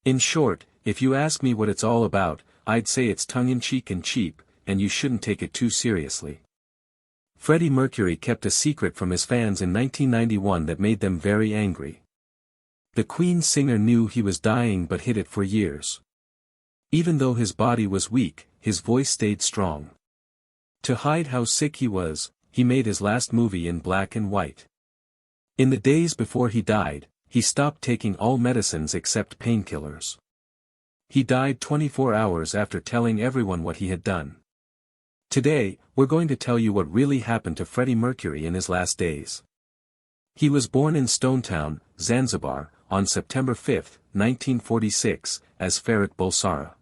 In short, if you ask me what it's all about, I'd say it's tongue-in-cheek and cheap, and you shouldn't take it too seriously. Freddie Mercury kept a secret from his fans in 1991 that made them very angry. The Queen singer knew he was dying but hid it for years. Even though his body was weak, his voice stayed strong. To hide how sick he was, he made his last movie in black and white. In the days before he died, he stopped taking all medicines except painkillers. He died 24 hours after telling everyone what he had done. Today, we're going to tell you what really happened to Freddie Mercury in his last days. He was born in Stonetown, Zanzibar, on September 5, 1946, as Ferit Bulsara.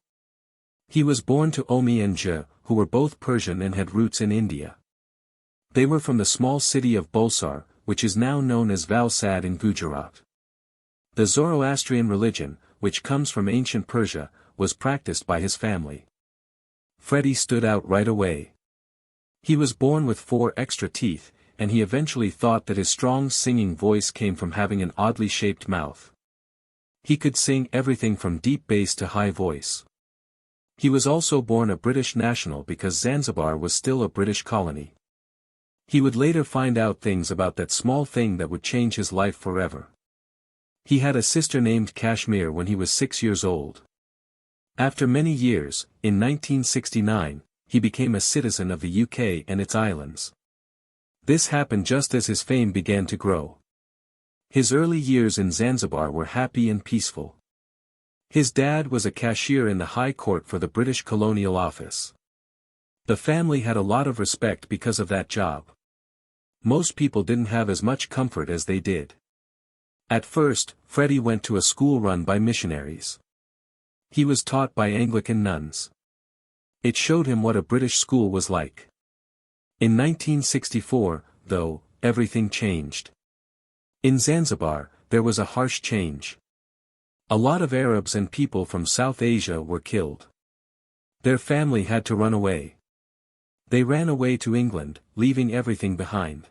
He was born to Omi and Ja, who were both Persian and had roots in India. They were from the small city of Bulsar, which is now known as Valsad in Gujarat. The Zoroastrian religion, which comes from ancient Persia, was practiced by his family. Freddie stood out right away. He was born with 4 extra teeth, and he eventually thought that his strong singing voice came from having an oddly shaped mouth. He could sing everything from deep bass to high voice. He was also born a British national because Zanzibar was still a British colony. He would later find out things about that small thing that would change his life forever. He had a sister named Kashmir when he was 6 years old. After many years, in 1969, he became a citizen of the UK and its islands. This happened just as his fame began to grow. His early years in Zanzibar were happy and peaceful. His dad was a cashier in the High Court for the British Colonial Office. The family had a lot of respect because of that job. Most people didn't have as much comfort as they did. At first, Freddie went to a school run by missionaries. He was taught by Anglican nuns. It showed him what a British school was like. In 1964, though, everything changed. In Zanzibar, there was a harsh change. A lot of Arabs and people from South Asia were killed. Their family had to run away. They ran away to England, leaving everything behind.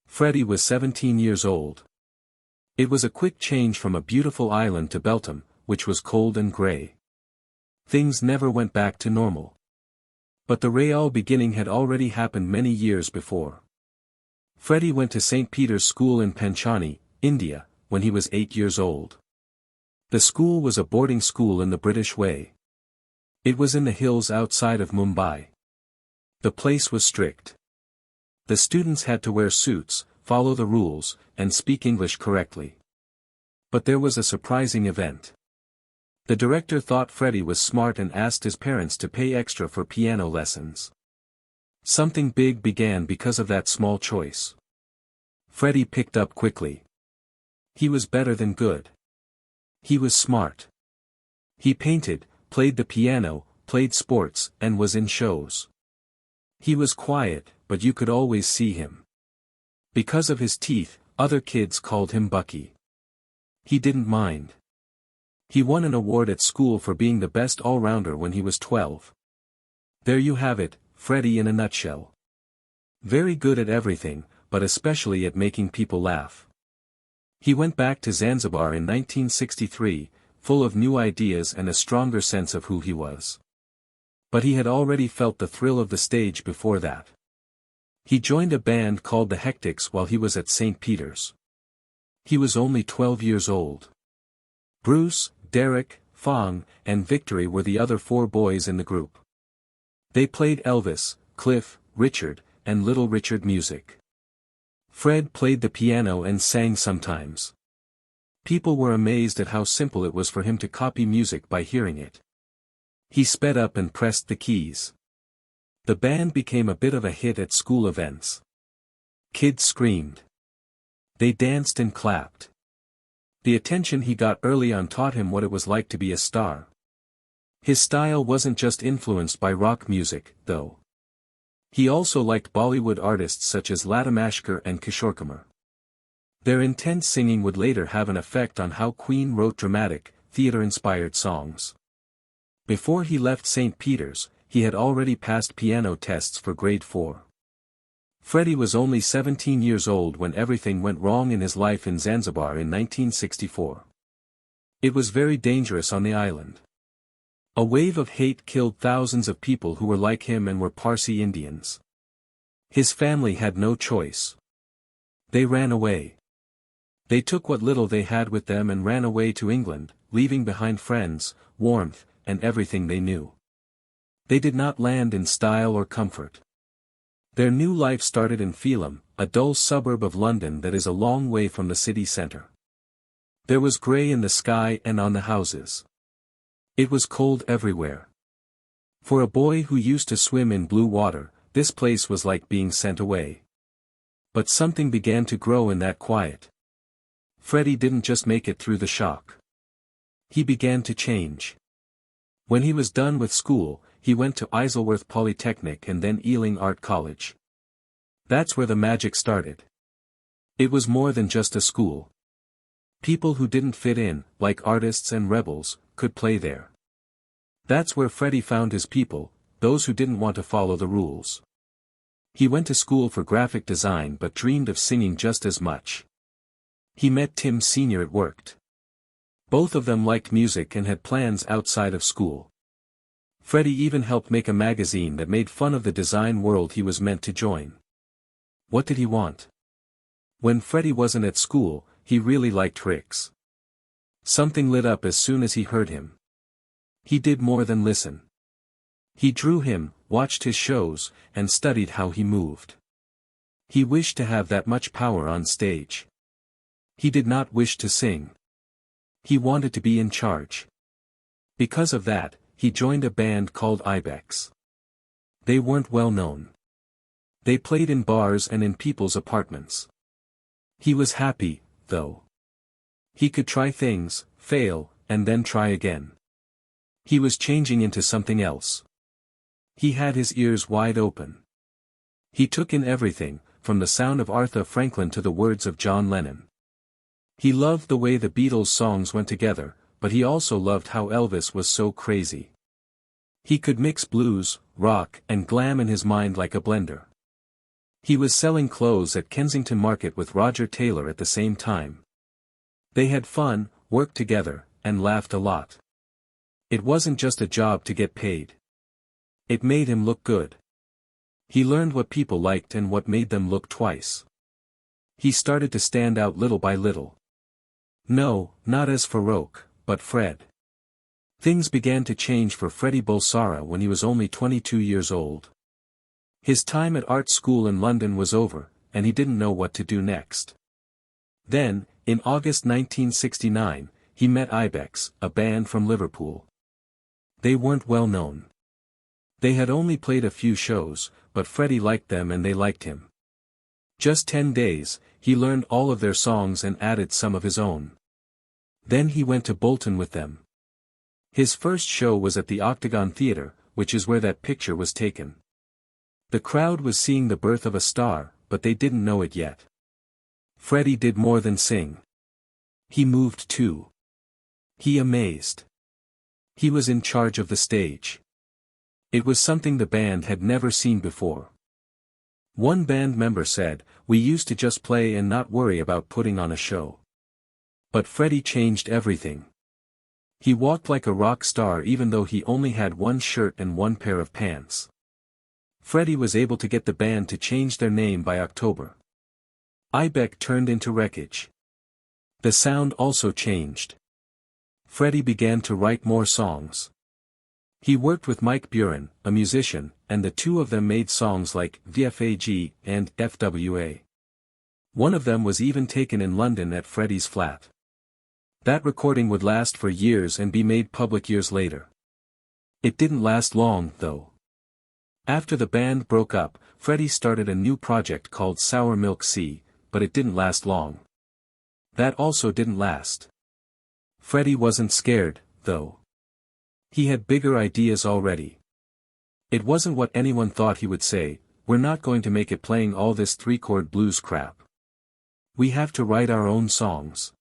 Freddie was 17 years old. It was a quick change from a beautiful island to Belgium, which was cold and grey. Things never went back to normal. But the real beginning had already happened many years before. Freddie went to St. Peter's School in Panchani, India, when he was 8 years old. The school was a boarding school in the British way. It was in the hills outside of Mumbai. The place was strict. The students had to wear suits, follow the rules, and speak English correctly. But there was a surprising event. The director thought Freddie was smart and asked his parents to pay extra for piano lessons. Something big began because of that small choice. Freddie picked up quickly. He was better than good. He was smart. He painted, played the piano, played sports, and was in shows. He was quiet, but you could always see him. Because of his teeth, other kids called him Bucky. He didn't mind. He won an award at school for being the best all-rounder when he was 12. There you have it, Freddie in a nutshell. Very good at everything, but especially at making people laugh. He went back to Zanzibar in 1963, full of new ideas and a stronger sense of who he was. But he had already felt the thrill of the stage before that. He joined a band called the Hectics while he was at St. Peter's. He was only 12 years old. Bruce, Derek, Fong, and Victory were the other 4 boys in the group. They played Elvis, Cliff, Richard, and Little Richard music. Fred played the piano and sang sometimes. People were amazed at how simple it was for him to copy music by hearing it. He sped up and pressed the keys. The band became a bit of a hit at school events. Kids screamed. They danced and clapped. The attention he got early on taught him what it was like to be a star. His style wasn't just influenced by rock music, though. He also liked Bollywood artists such as Lata Mangeshkar and Kishore Kumar. Their intense singing would later have an effect on how Queen wrote dramatic, theater-inspired songs. Before he left St. Peter's, he had already passed piano tests for grade 4. Freddie was only 17 years old when everything went wrong in his life in Zanzibar in 1964. It was very dangerous on the island. A wave of hate killed thousands of people who were like him and were Parsi Indians. His family had no choice. They ran away. They took what little they had with them and ran away to England, leaving behind friends, warmth, and everything they knew. They did not land in style or comfort. Their new life started in Phelim, a dull suburb of London that is a long way from the city centre. There was grey in the sky and on the houses. It was cold everywhere. For a boy who used to swim in blue water, this place was like being sent away. But something began to grow in that quiet. Freddie didn't just make it through the shock. He began to change. When he was done with school, he went to Isleworth Polytechnic and then Ealing Art College. That's where the magic started. It was more than just a school. People who didn't fit in, like artists and rebels, could play there. That's where Freddie found his people, those who didn't want to follow the rules. He went to school for graphic design but dreamed of singing just as much. He met Tim Sr. It worked. Both of them liked music and had plans outside of school. Freddie even helped make a magazine that made fun of the design world he was meant to join. What did he want? When Freddie wasn't at school, he really liked Ricks. Something lit up as soon as he heard him. He did more than listen. He drew him, watched his shows, and studied how he moved. He wished to have that much power on stage. He did not wish to sing. He wanted to be in charge. Because of that, he joined a band called Ibex. They weren't well known. They played in bars and in people's apartments. He was happy, though. He could try things, fail, and then try again. He was changing into something else. He had his ears wide open. He took in everything, from the sound of Aretha Franklin to the words of John Lennon. He loved the way the Beatles songs went together, but he also loved how Elvis was so crazy. He could mix blues, rock, and glam in his mind like a blender. He was selling clothes at Kensington Market with Roger Taylor at the same time. They had fun, worked together, and laughed a lot. It wasn't just a job to get paid. It made him look good. He learned what people liked and what made them look twice. He started to stand out little by little. No, not as Farouk, but Fred. Things began to change for Freddie Bulsara when he was only 22 years old. His time at art school in London was over, and he didn't know what to do next. Then, in August 1969, he met Ibex, a band from Liverpool. They weren't well known. They had only played a few shows, but Freddie liked them and they liked him. Just 10 days, he learned all of their songs and added some of his own. Then he went to Bolton with them. His first show was at the Octagon Theatre, which is where that picture was taken. The crowd was seeing the birth of a star, but they didn't know it yet. Freddie did more than sing. He moved too. He amazed. He was in charge of the stage. It was something the band had never seen before. One band member said, "We used to just play and not worry about putting on a show." But Freddie changed everything. He walked like a rock star even though he only had one shirt and one pair of pants. Freddie was able to get the band to change their name by October. Ibex turned into Wreckage. The sound also changed. Freddie began to write more songs. He worked with Mike Buren, a musician, and the two of them made songs like VFAG and FWA. One of them was even taken in London at Freddie's flat. That recording would last for years and be made public years later. It didn't last long, though. After the band broke up, Freddie started a new project called Sour Milk Sea, but it didn't last long. That also didn't last. Freddie wasn't scared, though. He had bigger ideas already. It wasn't what anyone thought he would say, "We're not going to make it playing all this three-chord blues crap. We have to write our own songs."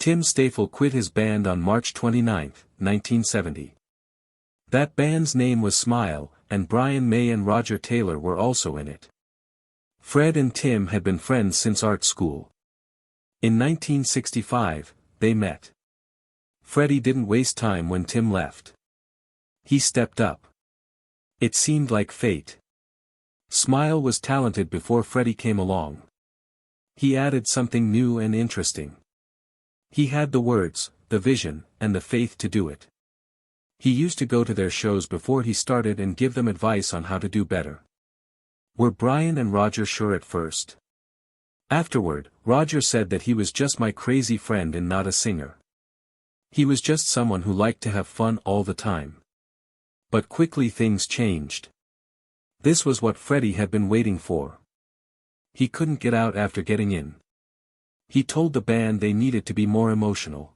Tim Staffel quit his band on March 29, 1970. That band's name was Smile, and Brian May and Roger Taylor were also in it. Fred and Tim had been friends since art school. In 1965, they met. Freddie didn't waste time when Tim left. He stepped up. It seemed like fate. Smile was talented before Freddie came along. He added something new and interesting. He had the words, the vision, and the faith to do it. He used to go to their shows before he started and give them advice on how to do better. Were Brian and Roger sure at first? Afterward, Roger said that he was just my crazy friend and not a singer. He was just someone who liked to have fun all the time. But quickly things changed. This was what Freddie had been waiting for. He couldn't get out after getting in. He told the band they needed to be more emotional.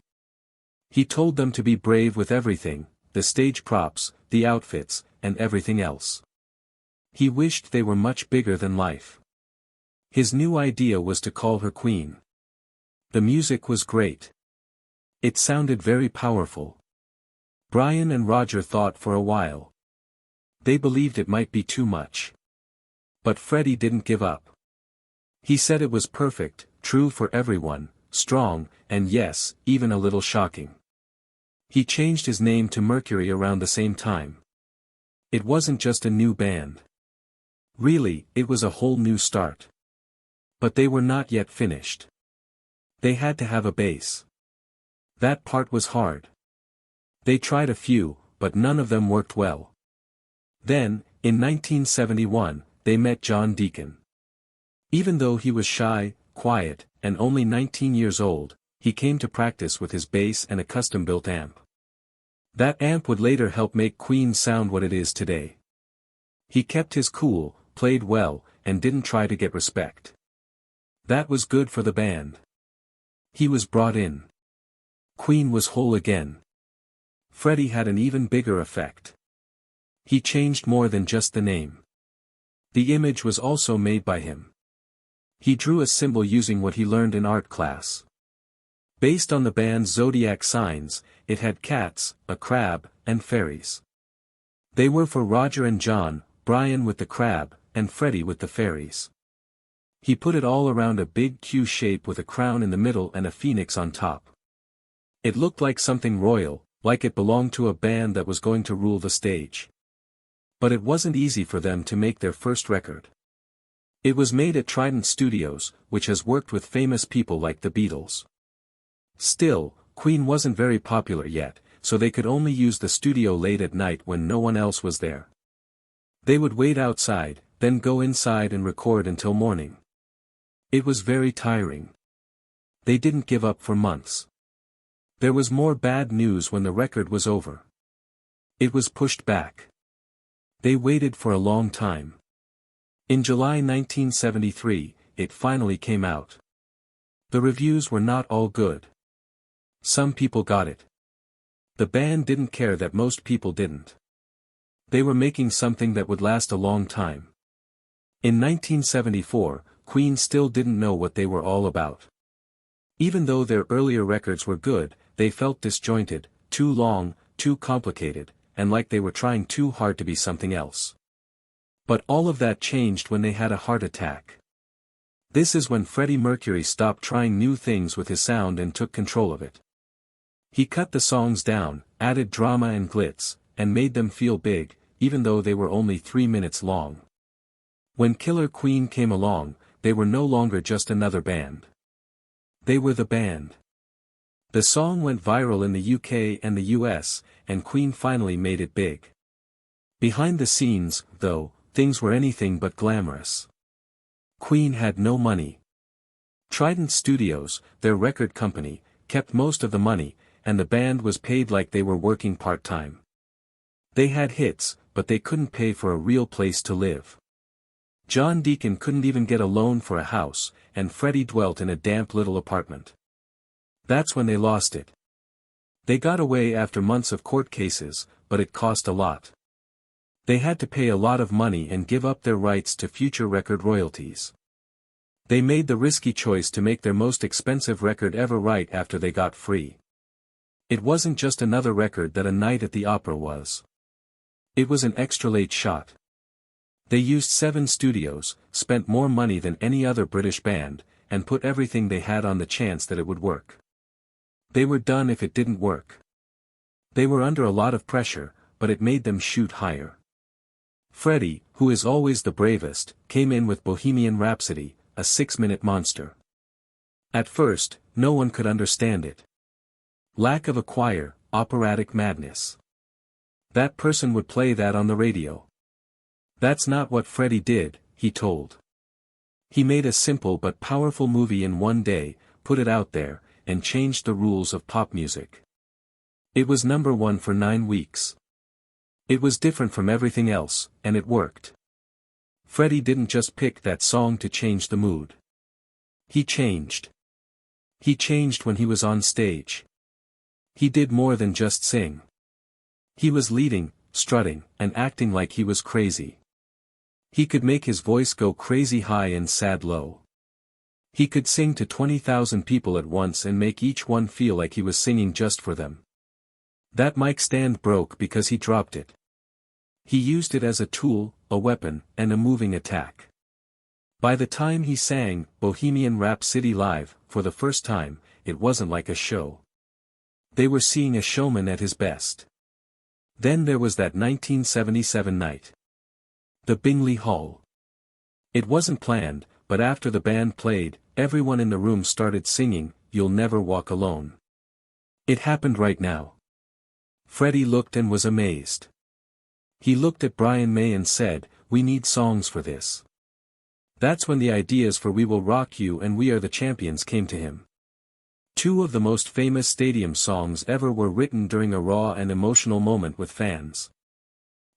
He told them to be brave with everything, the stage props, the outfits, and everything else. He wished they were much bigger than life. His new idea was to call her Queen. The music was great. It sounded very powerful. Brian and Roger thought for a while. They believed it might be too much. But Freddie didn't give up. He said it was perfect, true for everyone, strong, and yes, even a little shocking. He changed his name to Mercury around the same time. It wasn't just a new band. Really, it was a whole new start. But they were not yet finished. They had to have a bass. That part was hard. They tried a few, but none of them worked well. Then, in 1971, they met John Deacon. Even though he was shy, quiet, and only 19 years old, he came to practice with his bass and a custom-built amp. That amp would later help make Queen sound what it is today. He kept his cool, played well, and didn't try to get respect. That was good for the band. He was brought in. Queen was whole again. Freddie had an even bigger effect. He changed more than just the name. The image was also made by him. He drew a symbol using what he learned in art class. Based on the band's zodiac signs, it had cats, a crab, and fairies. They were for Roger and John, Brian with the crab, and Freddie with the fairies. He put it all around a big Q shape with a crown in the middle and a phoenix on top. It looked like something royal, like it belonged to a band that was going to rule the stage. But it wasn't easy for them to make their first record. It was made at Trident Studios, which has worked with famous people like the Beatles. Still, Queen wasn't very popular yet, so they could only use the studio late at night when no one else was there. They would wait outside, then go inside and record until morning. It was very tiring. They didn't give up for months. There was more bad news when the record was over. It was pushed back. They waited for a long time. In July 1973, it finally came out. The reviews were not all good. Some people got it. The band didn't care that most people didn't. They were making something that would last a long time. In 1974, Queen still didn't know what they were all about. Even though their earlier records were good, they felt disjointed, too long, too complicated, and like they were trying too hard to be something else. But all of that changed when they had a heart attack. This is when Freddie Mercury stopped trying new things with his sound and took control of it. He cut the songs down, added drama and glitz, and made them feel big, even though they were only 3 minutes long. When Killer Queen came along, they were no longer just another band. They were the band. The song went viral in the UK and the US, and Queen finally made it big. Behind the scenes, though, things were anything but glamorous. Queen had no money. Trident Studios, their record company, kept most of the money, and the band was paid like they were working part-time. They had hits, but they couldn't pay for a real place to live. John Deacon couldn't even get a loan for a house, and Freddie dwelt in a damp little apartment. That's when they lost it. They got away after months of court cases, but it cost a lot. They had to pay a lot of money and give up their rights to future record royalties. They made the risky choice to make their most expensive record ever right after they got free. It wasn't just another record that A Night at the Opera was. It was an extra late shot. They used 7 studios, spent more money than any other British band, and put everything they had on the chance that it would work. They were done if it didn't work. They were under a lot of pressure, but it made them shoot higher. Freddie, who is always the bravest, came in with Bohemian Rhapsody, a 6-minute monster. At first, no one could understand it. Lack of a choir, operatic madness. That person would play that on the radio. That's not what Freddie did, he told. He made a simple but powerful movie in one day, put it out there, and changed the rules of pop music. It was #1 for 9 weeks. It was different from everything else, and it worked. Freddie didn't just pick that song to change the mood. He changed. He changed when he was on stage. He did more than just sing. He was leading, strutting, and acting like he was crazy. He could make his voice go crazy high and sad low. He could sing to 20,000 people at once and make each one feel like he was singing just for them. That mic stand broke because he dropped it. He used it as a tool, a weapon, and a moving attack. By the time he sang Bohemian Rhapsody live, for the first time, it wasn't like a show. They were seeing a showman at his best. Then there was that 1977 night. The Bingley Hall. It wasn't planned, but after the band played, everyone in the room started singing, "You'll Never Walk Alone." It happened right now. Freddie looked and was amazed. He looked at Brian May and said, "We need songs for this." That's when the ideas for "We Will Rock You" and "We Are the Champions" came to him. Two of the most famous stadium songs ever were written during a raw and emotional moment with fans.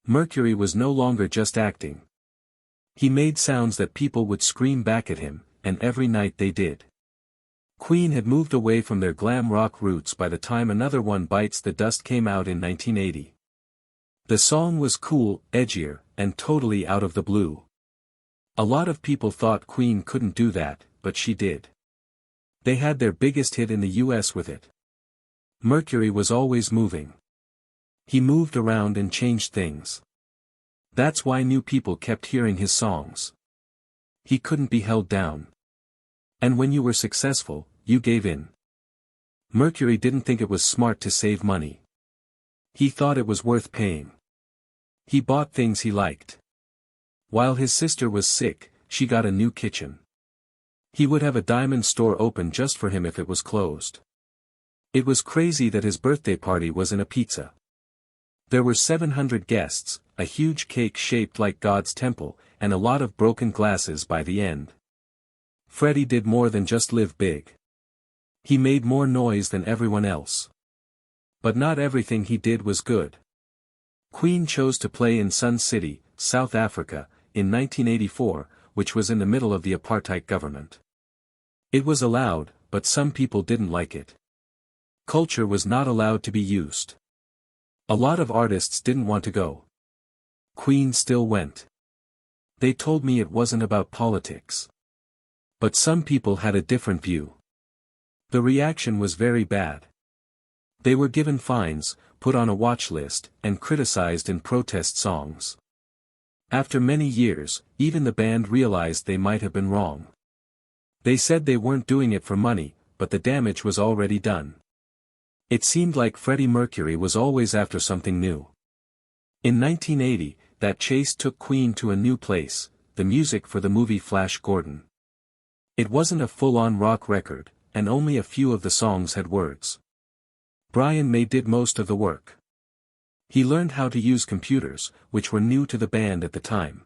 Mercury was no longer just acting. He made sounds that people would scream back at him, and every night they did. Queen had moved away from their glam rock roots by the time Another One Bites the Dust came out in 1980. The song was cool, edgier, and totally out of the blue. A lot of people thought Queen couldn't do that, but she did. They had their biggest hit in the US with it. Mercury was always moving. He moved around and changed things. That's why new people kept hearing his songs. He couldn't be held down. And when you were successful, you gave in. Mercury didn't think it was smart to save money. He thought it was worth paying. He bought things he liked. While his sister was sick, she got a new kitchen. He would have a diamond store open just for him if it was closed. It was crazy that his birthday party was in a pizza. There were 700 guests, a huge cake shaped like God's temple, and a lot of broken glasses by the end. Freddie did more than just live big. He made more noise than everyone else. But not everything he did was good. Queen chose to play in Sun City, South Africa, in 1984, which was in the middle of the apartheid government. It was allowed, but some people didn't like it. Culture was not allowed to be used. A lot of artists didn't want to go. Queen still went. They told me it wasn't about politics. But some people had a different view. The reaction was very bad. They were given fines, put on a watch list, and criticized in protest songs. After many years, even the band realized they might have been wrong. They said they weren't doing it for money, but the damage was already done. It seemed like Freddie Mercury was always after something new. In 1980, that chase took Queen to a new place, the music for the movie Flash Gordon. It wasn't a full-on rock record, and only a few of the songs had words. Brian May did most of the work. He learned how to use computers, which were new to the band at the time.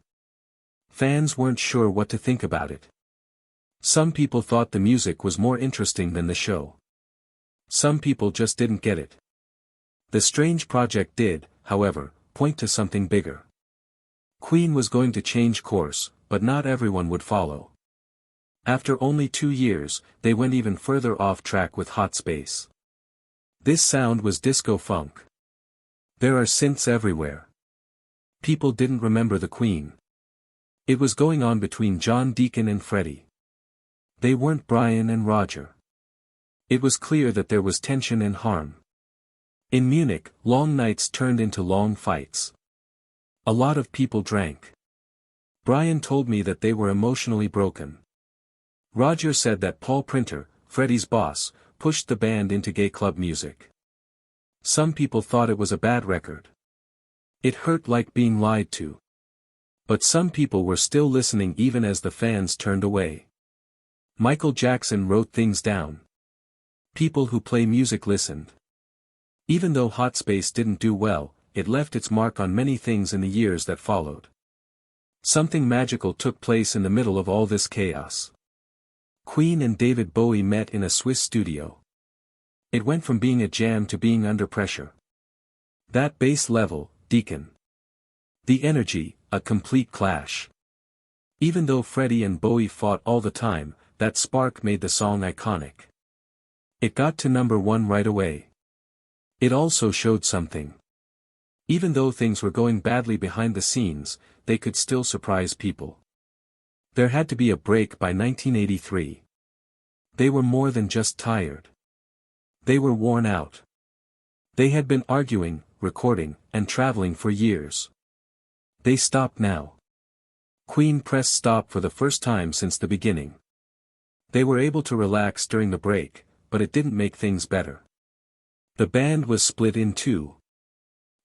Fans weren't sure what to think about it. Some people thought the music was more interesting than the show. Some people just didn't get it. The Strange Project did, however, point to something bigger. Queen was going to change course, but not everyone would follow. After only 2 years, they went even further off track with Hot Space. This sound was disco funk. There are synths everywhere. People didn't remember the Queen. It was going on between John Deacon and Freddie. They weren't Brian and Roger. It was clear that there was tension and harm. In Munich, long nights turned into long fights. A lot of people drank. Brian told me that they were emotionally broken. Roger said that Paul Printer, Freddie's boss, pushed the band into gay club music. Some people thought it was a bad record. It hurt like being lied to. But some people were still listening even as the fans turned away. Michael Jackson wrote things down. People who play music listened. Even though Hot Space didn't do well, it left its mark on many things in the years that followed. Something magical took place in the middle of all this chaos. Queen and David Bowie met in a Swiss studio. It went from being a jam to being under pressure. That bass level, Deacon. The energy, a complete clash. Even though Freddie and Bowie fought all the time, that spark made the song iconic. It got to #1 right away. It also showed something. Even though things were going badly behind the scenes, they could still surprise people. There had to be a break by 1983. They were more than just tired. They were worn out. They had been arguing, recording, and traveling for years. They stopped now. Queen pressed stop for the first time since the beginning. They were able to relax during the break, but it didn't make things better. The band was split in two.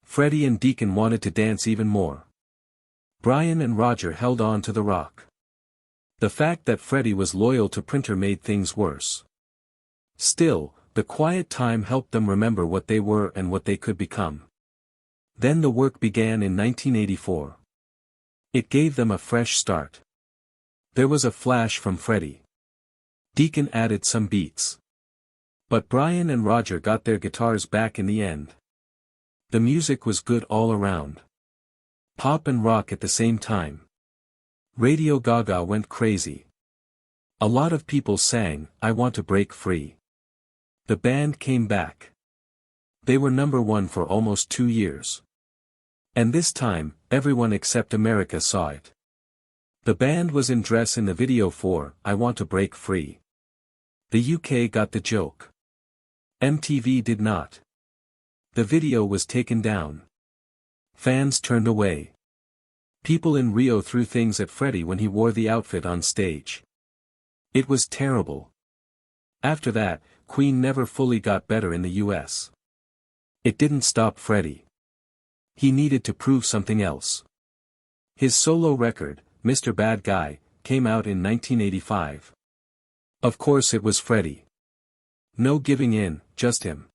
Freddie and Deacon wanted to dance even more. Brian and Roger held on to the rock. The fact that Freddie was loyal to Printer made things worse. Still, the quiet time helped them remember what they were and what they could become. Then the work began in 1984. It gave them a fresh start. There was a flash from Freddie. Deacon added some beats. But Brian and Roger got their guitars back in the end. The music was good all around. Pop and rock at the same time. Radio Gaga went crazy. A lot of people sang, "I Want to Break Free." The band came back. They were #1 for almost 2 years. And this time, everyone except America saw it. The band was in dress in the video for "I Want to Break Free." The UK got the joke. MTV did not. The video was taken down. Fans turned away. People in Rio threw things at Freddie when he wore the outfit on stage. It was terrible. After that, Queen never fully got better in the US. It didn't stop Freddie. He needed to prove something else. His solo record, Mr. Bad Guy, came out in 1985. Of course it was Freddie. No giving in, just him.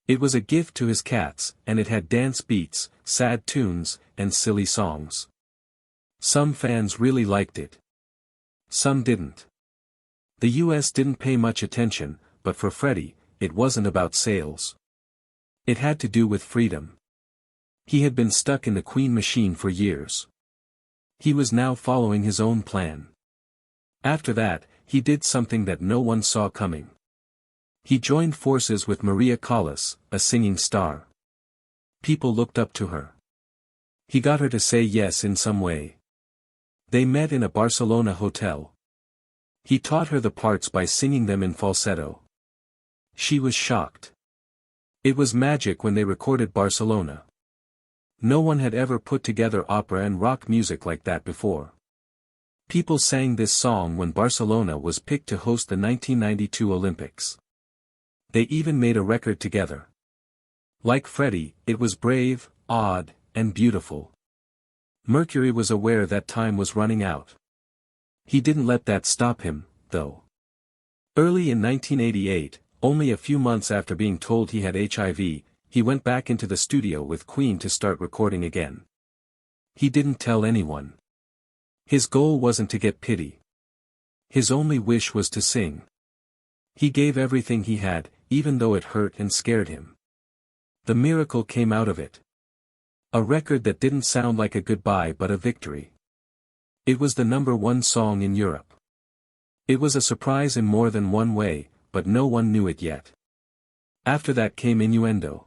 It was a gift to his cats, and it had dance beats, sad tunes, and silly songs. Some fans really liked it. Some didn't. The US didn't pay much attention, but for Freddie, it wasn't about sales. It had to do with freedom. He had been stuck in the Queen machine for years. He was now following his own plan. After that, he did something that no one saw coming. He joined forces with Maria Callas, a singing star. People looked up to her. He got her to say yes in some way. They met in a Barcelona hotel. He taught her the parts by singing them in falsetto. She was shocked. It was magic when they recorded Barcelona. No one had ever put together opera and rock music like that before. People sang this song when Barcelona was picked to host the 1992 Olympics. They even made a record together. Like Freddie, it was brave, odd, and beautiful. Mercury was aware that time was running out. He didn't let that stop him, though. Early in 1988, only a few months after being told he had HIV, he went back into the studio with Queen to start recording again. He didn't tell anyone. His goal wasn't to get pity. His only wish was to sing. He gave everything he had, even though it hurt and scared him. The miracle came out of it. A record that didn't sound like a goodbye but a victory. It was the #1 song in Europe. It was a surprise in more than one way, but no one knew it yet. After that came Innuendo.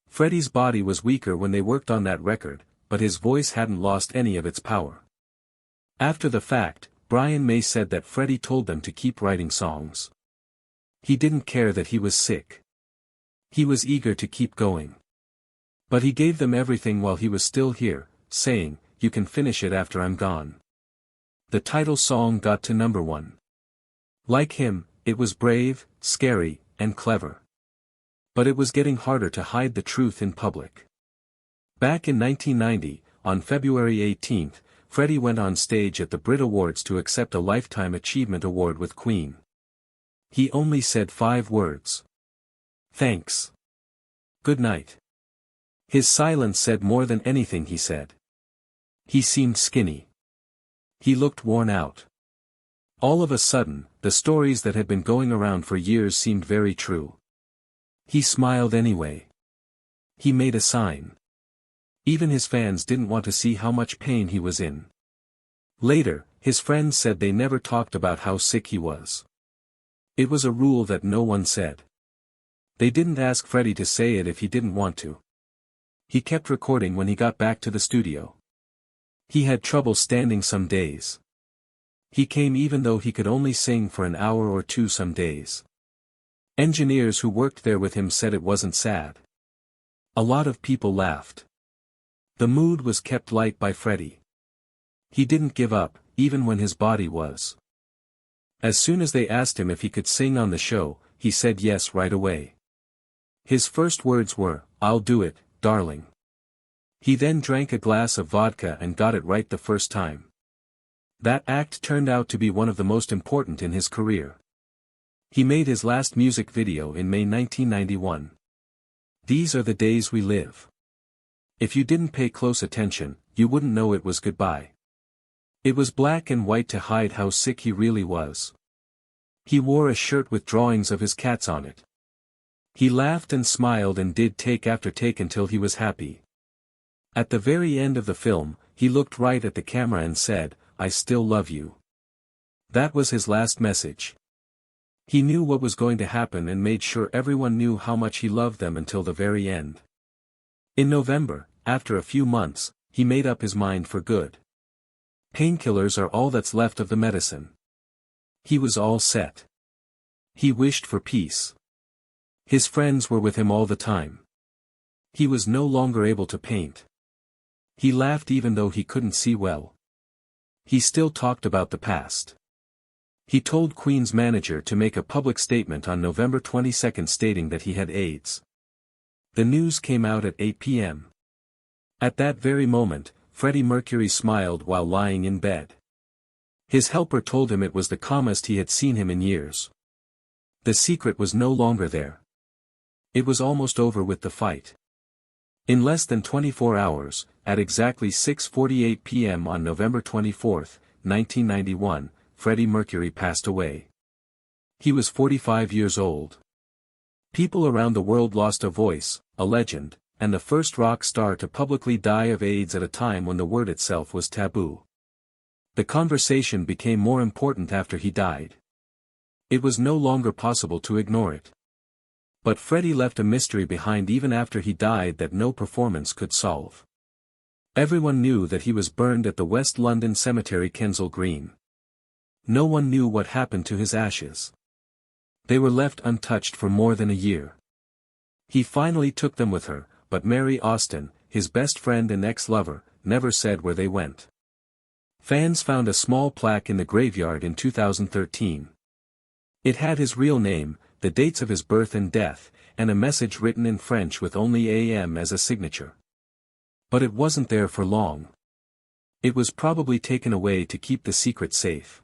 Freddie's body was weaker when they worked on that record, but his voice hadn't lost any of its power. After the fact, Brian May said that Freddie told them to keep writing songs. He didn't care that he was sick. He was eager to keep going. But he gave them everything while he was still here, saying, "You can finish it after I'm gone." The title song got to #1. Like him, it was brave, scary, and clever. But it was getting harder to hide the truth in public. Back in 1990, on February 18, Freddie went on stage at the Brit Awards to accept a Lifetime Achievement Award with Queen. He only said 5 words. "Thanks. Good night." His silence said more than anything he said. He seemed skinny. He looked worn out. All of a sudden, the stories that had been going around for years seemed very true. He smiled anyway. He made a sign. Even his fans didn't want to see how much pain he was in. Later, his friends said they never talked about how sick he was. It was a rule that no one said. They didn't ask Freddie to say it if he didn't want to. He kept recording when he got back to the studio. He had trouble standing some days. He came even though he could only sing for an hour or two some days. Engineers who worked there with him said it wasn't sad. A lot of people laughed. The mood was kept light by Freddie. He didn't give up, even when his body was. As soon as they asked him if he could sing on the show, he said yes right away. His first words were, "I'll do it, darling." He then drank a glass of vodka and got it right the first time. That act turned out to be one of the most important in his career. He made his last music video in May 1991. These are the days we live. If you didn't pay close attention, you wouldn't know it was goodbye. It was black and white to hide how sick he really was. He wore a shirt with drawings of his cats on it. He laughed and smiled and did take after take until he was happy. At the very end of the film, he looked right at the camera and said, "I still love you." That was his last message. He knew what was going to happen and made sure everyone knew how much he loved them until the very end. In November, after a few months, he made up his mind for good. Painkillers are all that's left of the medicine. He was all set. He wished for peace. His friends were with him all the time. He was no longer able to paint. He laughed even though he couldn't see well. He still talked about the past. He told Queen's manager to make a public statement on November 22 stating that he had AIDS. The news came out at 8 p.m. At that very moment, Freddie Mercury smiled while lying in bed. His helper told him it was the calmest he had seen him in years. The secret was no longer there. It was almost over with the fight. In less than 24 hours, at exactly 6:48 p.m. on November 24, 1991, Freddie Mercury passed away. He was 45 years old. People around the world lost a voice, a legend, and the first rock star to publicly die of AIDS at a time when the word itself was taboo. The conversation became more important after he died. It was no longer possible to ignore it. But Freddie left a mystery behind even after he died that no performance could solve. Everyone knew that he was burned at the West London cemetery Kensal Green. No one knew what happened to his ashes. They were left untouched for more than a year. He finally took them with her, but Mary Austin, his best friend and ex-lover, never said where they went. Fans found a small plaque in the graveyard in 2013. It had his real name, the dates of his birth and death, and a message written in French with only AM as a signature. But it wasn't there for long. It was probably taken away to keep the secret safe.